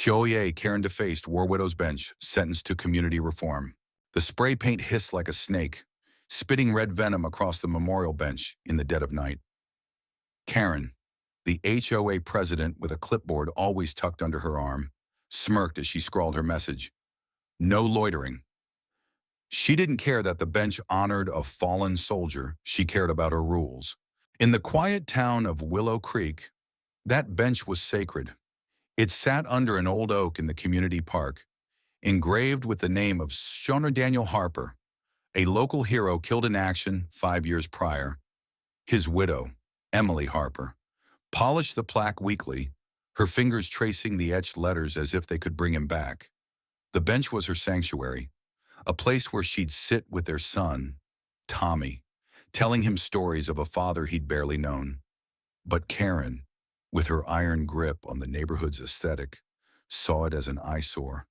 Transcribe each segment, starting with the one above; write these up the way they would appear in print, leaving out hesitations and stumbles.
HOA Karen Defaced War Widow's Bench, sentenced to community reform. The spray paint hissed like a snake, spitting red venom across the memorial bench in the dead of night. Karen, the HOA president with a clipboard always tucked under her arm, smirked as she scrawled her message. No loitering. She didn't care that the bench honored a fallen soldier. She cared about her rules. In the quiet town of Willow Creek, that bench was sacred. It sat under an old oak in the community park, engraved with the name of Shonner Daniel Harper, a local hero killed in action 5 years prior. His widow, Emily Harper, polished the plaque weekly, her fingers tracing the etched letters as if they could bring him back. The bench was her sanctuary, a place where she'd sit with their son, Tommy, telling him stories of a father he'd barely known. But Karen, with her iron grip on the neighborhood's aesthetic, saw it as an eyesore.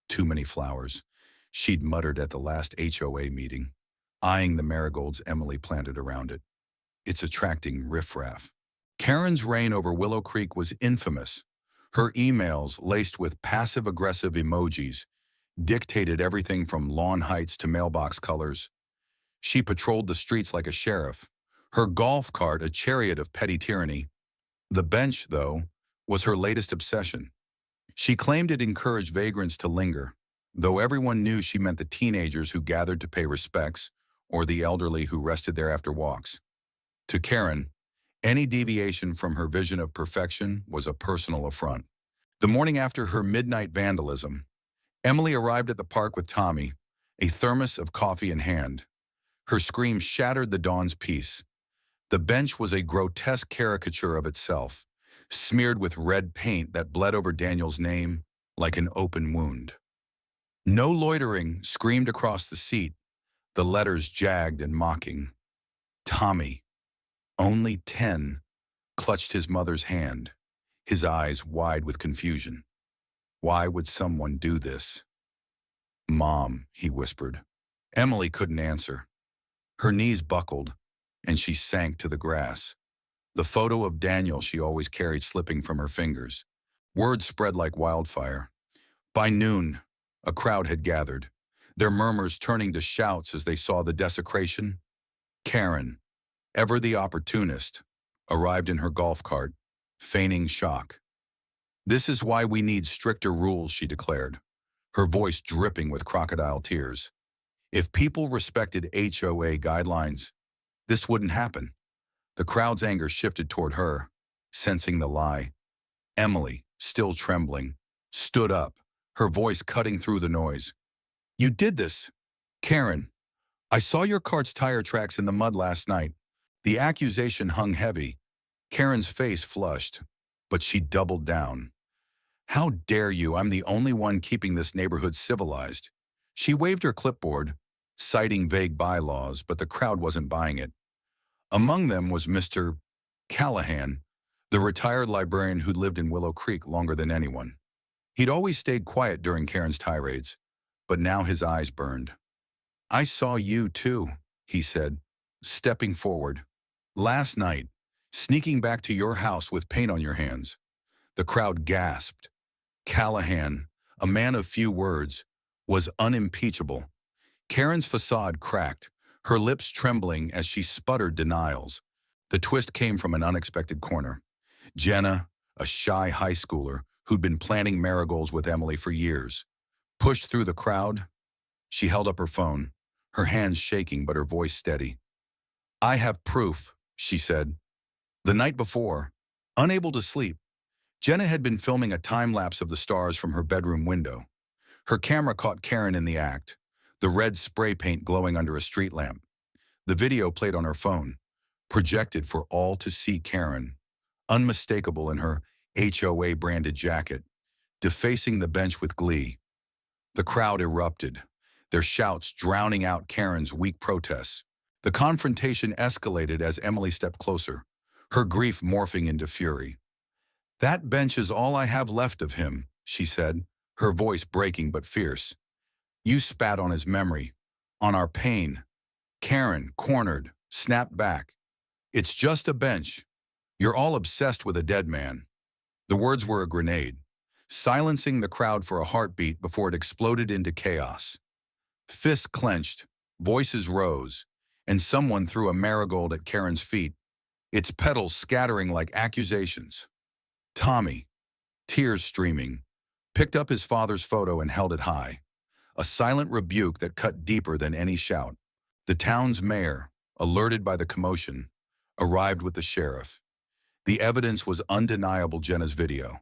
Too many flowers, she'd muttered at the last HOA meeting, eyeing the marigolds Emily planted around it. It's attracting riffraff. Karen's reign over Willow Creek was infamous. Her emails, laced with passive-aggressive emojis, dictated everything from lawn heights to mailbox colors. She patrolled the streets like a sheriff, her golf cart a chariot of petty tyranny. The bench, though, was her latest obsession. She claimed it encouraged vagrants to linger, though everyone knew she meant the teenagers who gathered to pay respects or the elderly who rested there after walks. To Karen, any deviation from her vision of perfection was a personal affront. The morning after her midnight vandalism, Emily arrived at the park with Tommy, a thermos of coffee in hand. Her scream shattered the dawn's peace. The bench was a grotesque caricature of itself, smeared with red paint that bled over Daniel's name like an open wound. No loitering screamed across the seat, the letters jagged and mocking. Tommy, only 10, clutched his mother's hand, his eyes wide with confusion. Why would someone do this? Mom, he whispered. Emily couldn't answer. Her knees buckled, and she sank to the grass, the photo of Daniel she always carried slipping from her fingers. Word spread like wildfire. By noon, a crowd had gathered, their murmurs turning to shouts as they saw the desecration. Karen, ever the opportunist, arrived in her golf cart, feigning shock. This is why we need stricter rules, she declared, her voice dripping with crocodile tears. If people respected HOA guidelines, this wouldn't happen. The crowd's anger shifted toward her, sensing the lie. Emily, still trembling, stood up, her voice cutting through the noise. You did this. Karen, I saw your cart's tire tracks in the mud last night. The accusation hung heavy. Karen's face flushed, but she doubled down. How dare you? I'm the only one keeping this neighborhood civilized. She waved her clipboard, citing vague bylaws, but the crowd wasn't buying it. Among them was Mr. Callahan, the retired librarian who'd lived in Willow Creek longer than anyone. He'd always stayed quiet during Karen's tirades, but now his eyes burned. I saw you too, he said, stepping forward. Last night, sneaking back to your house with paint on your hands. The crowd gasped. Callahan, a man of few words, was unimpeachable. Karen's facade cracked, her lips trembling as she sputtered denials. The twist came from an unexpected corner. Jenna, a shy high schooler who'd been planting marigolds with Emily for years, pushed through the crowd. She held up her phone, her hands shaking but her voice steady. I have proof, she said. The night before, unable to sleep, Jenna had been filming a time-lapse of the stars from her bedroom window. Her camera caught Karen in the act, the red spray paint glowing under a street lamp. The video played on her phone, projected for all to see Karen, unmistakable in her HOA-branded jacket, defacing the bench with glee. The crowd erupted, their shouts drowning out Karen's weak protests. The confrontation escalated as Emily stepped closer, her grief morphing into fury. That bench is all I have left of him, she said, her voice breaking but fierce. You spat on his memory, on our pain. Karen, cornered, snapped back. It's just a bench. You're all obsessed with a dead man. The words were a grenade, silencing the crowd for a heartbeat before it exploded into chaos. Fists clenched, voices rose, and someone threw a marigold at Karen's feet, its petals scattering like accusations. Tommy, tears streaming, picked up his father's photo and held it high, a silent rebuke that cut deeper than any shout. The town's mayor, alerted by the commotion, arrived with the sheriff. The evidence was undeniable: Jenna's video,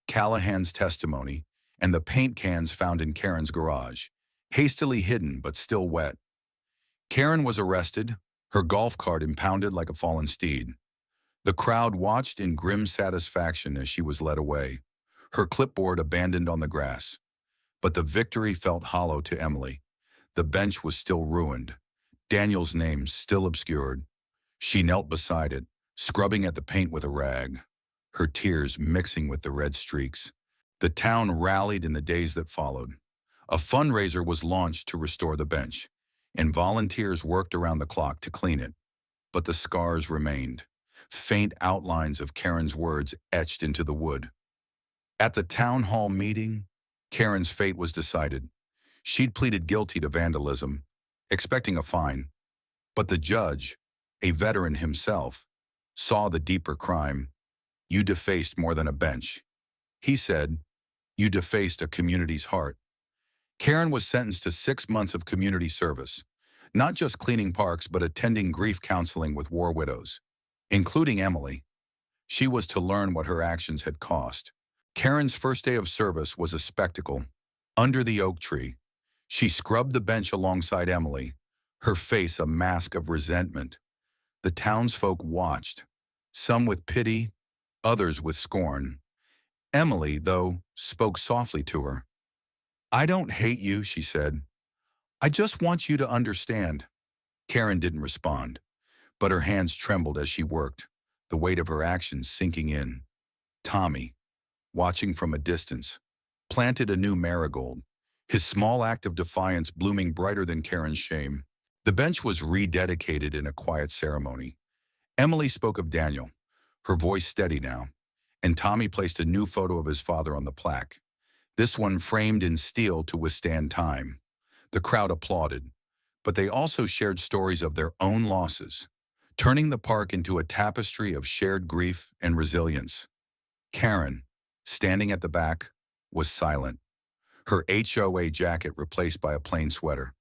Callahan's testimony, and the paint cans found in Karen's garage, hastily hidden but still wet. Karen was arrested, her golf cart impounded like a fallen steed. The crowd watched in grim satisfaction as she was led away, her clipboard abandoned on the grass. But the victory felt hollow to Emily. The bench was still ruined, Daniel's name still obscured. She knelt beside it, scrubbing at the paint with a rag, her tears mixing with the red streaks. The town rallied in the days that followed. A fundraiser was launched to restore the bench, and volunteers worked around the clock to clean it. But the scars remained, faint outlines of Karen's words etched into the wood. At the town hall meeting, Karen's fate was decided. She'd pleaded guilty to vandalism, expecting a fine. But the judge, a veteran himself, saw the deeper crime. "You defaced more than a bench," he said. "You defaced a community's heart." Karen was sentenced to 6 months of community service, not just cleaning parks but attending grief counseling with war widows, including Emily. She was to learn what her actions had cost. Karen's first day of service was a spectacle. Under the oak tree, she scrubbed the bench alongside Emily, her face a mask of resentment. The townsfolk watched, some with pity, others with scorn. Emily, though, spoke softly to her. "I don't hate you," she said. "I just want you to understand." Karen didn't respond, but her hands trembled as she worked, the weight of her actions sinking in. Tommy, watching from a distance, planted a new marigold, his small act of defiance blooming brighter than Karen's shame. The bench was rededicated in a quiet ceremony. Emily spoke of Daniel, her voice steady now, and Tommy placed a new photo of his father on the plaque, this one framed in steel to withstand time. The crowd applauded, but they also shared stories of their own losses, turning the park into a tapestry of shared grief and resilience. Karen, standing at the back, was silent, her HOA jacket replaced by a plain sweater.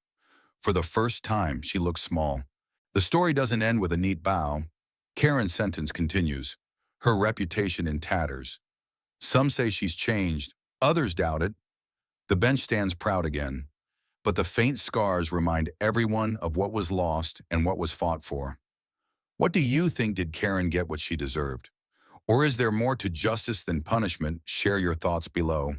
For the first time, she looked small. The story doesn't end with a neat bow. Karen's sentence continues, her reputation in tatters. Some say she's changed, others doubt it. The bench stands proud again, but the faint scars remind everyone of what was lost and what was fought for. What do you think? Did Karen get what she deserved? Or is there more to justice than punishment? Share your thoughts below.